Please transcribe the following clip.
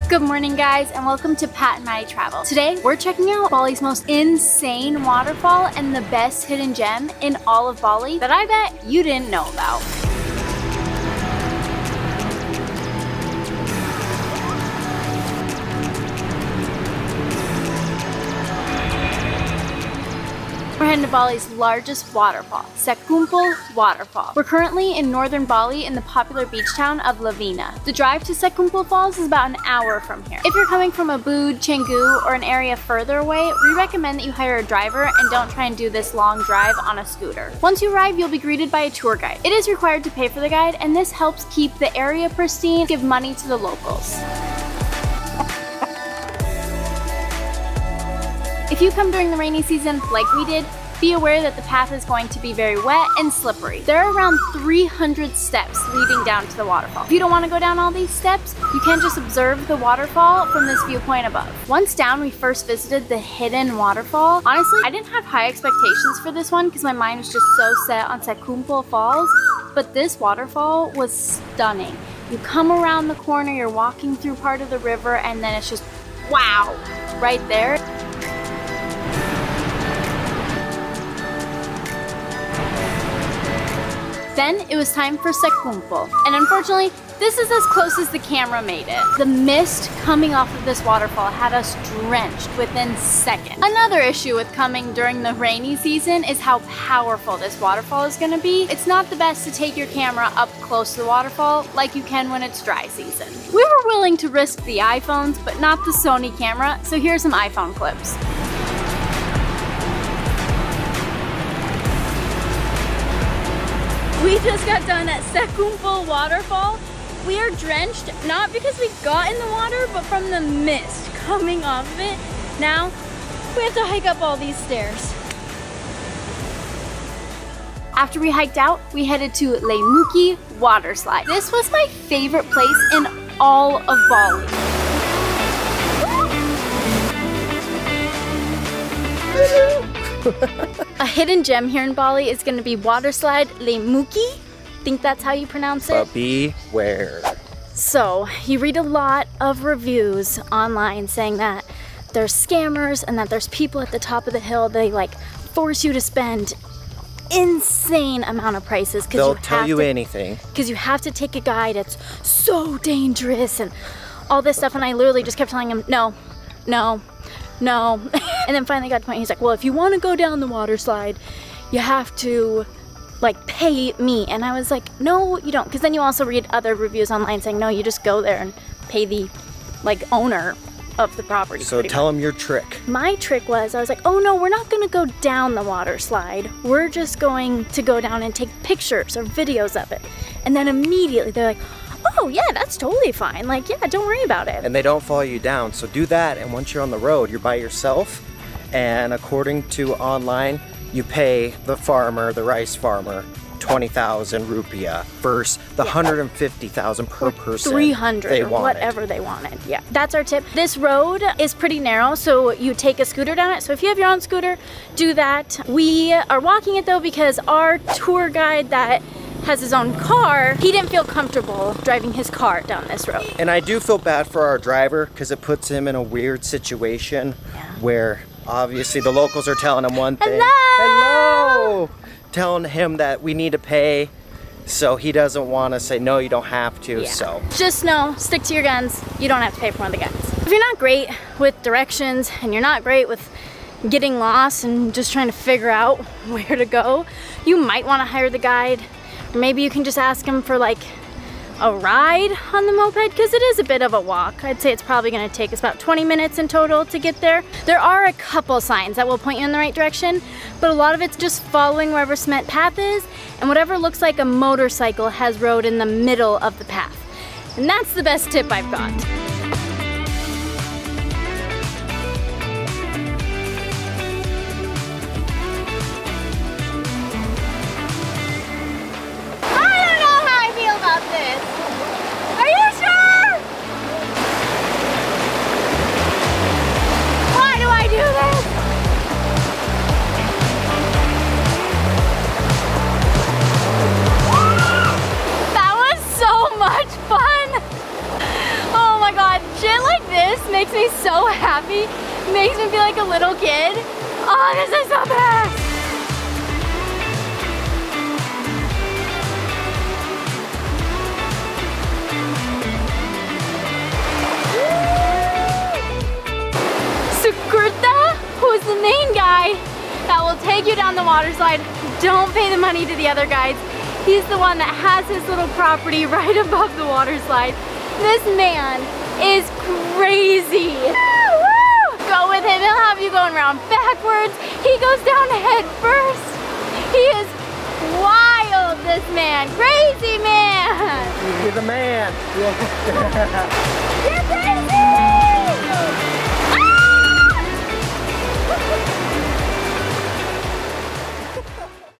Good morning guys and welcome to Pat and Maddie Travel. Today we're checking out Bali's most insane waterfall and the best hidden gem in all of Bali that I bet you didn't know about. We're heading to Bali's largest waterfall, Sekumpul Waterfall. We're currently in Northern Bali in the popular beach town of Lavina. The drive to Sekumpul Falls is about an hour from here. If you're coming from Ubud, Canggu, or an area further away, we recommend that you hire a driver and don't try and do this long drive on a scooter. Once you arrive, you'll be greeted by a tour guide. It is required to pay for the guide, and this helps keep the area pristine, give money to the locals. If you come during the rainy season, like we did, be aware that the path is going to be very wet and slippery. There are around 300 steps leading down to the waterfall. If you don't want to go down all these steps, you can just observe the waterfall from this viewpoint above. Once down, we first visited the hidden waterfall. Honestly, I didn't have high expectations for this one because my mind was just so set on Sekumpul Falls, but this waterfall was stunning. You come around the corner, you're walking through part of the river, and then it's just wow, right there. Then it was time for Sekumpul, and unfortunately, this is as close as the camera made it. The mist coming off of this waterfall had us drenched within seconds. Another issue with coming during the rainy season is how powerful this waterfall is gonna be. It's not the best to take your camera up close to the waterfall like you can when it's dry season. We were willing to risk the iPhones, but not the Sony camera, so here's some iPhone clips. We just got done at Sekumpul Waterfall. We are drenched, not because we got in the water, but from the mist coming off of it. Now, we have to hike up all these stairs. After we hiked out, we headed to Lemukih Waterslide. This was my favorite place in all of Bali. A hidden gem here in Bali is going to be Wateslide Lemukih. I think that's how you pronounce it. But beware. So, you read a lot of reviews online saying that there's scammers and that there's people at the top of the hill. They like force you to spend insane amount of prices. They'll tell you anything. Because you have to take a guide. It's so dangerous and all this stuff. And I literally just kept telling him, no. And then finally got to the point, he's like, well, if you want to go down the water slide, you have to like pay me. And I was like, no, you don't. Because then you also read other reviews online saying, no, you just go there and pay the like owner of the property. So tell him your trick. My trick was, I was like, oh no, we're not going to go down the water slide. We're just going to go down and take pictures or videos of it. And then immediately they're like, oh yeah, that's totally fine. Like, yeah, don't worry about it. And they don't follow you down. So do that, and once you're on the road, you're by yourself. And according to online, you pay the farmer, the rice farmer, 20,000 rupiah versus the 150,000 per person. 300 or whatever they wanted. Yeah, that's our tip. This road is pretty narrow, so you take a scooter down it. So if you have your own scooter, do that. We are walking it though because our tour guide that has his own car, he didn't feel comfortable driving his car down this road. And I do feel bad for our driver because it puts him in a weird situation where obviously the locals are telling him one thing. Hello! Telling him that we need to pay, so he doesn't want to say, no, you don't have to, so. Just know, stick to your guns. You don't have to pay for one of the guides. If you're not great with directions and you're not great with getting lost and just trying to figure out where to go, you might want to hire the guide. Maybe you can just ask him for like a ride on the moped because it is a bit of a walk. I'd say it's probably going to take us about 20 minutes in total to get there. There are a couple signs that will point you in the right direction, but a lot of it's just following wherever cement path is, and whatever looks like a motorcycle has road in the middle of the path. And that's the best tip I've got. makes me so happy. Makes me feel like a little kid. Oh, this is the best. Who's the main guy that will take you down the water slide. Don't pay the money to the other guides. He's the one that has his little property right above the water slide. This man is crazy. Go with him, he'll have you going around backwards. He goes down head first. He is wild, this man. Crazy man. He's a man. You're crazy.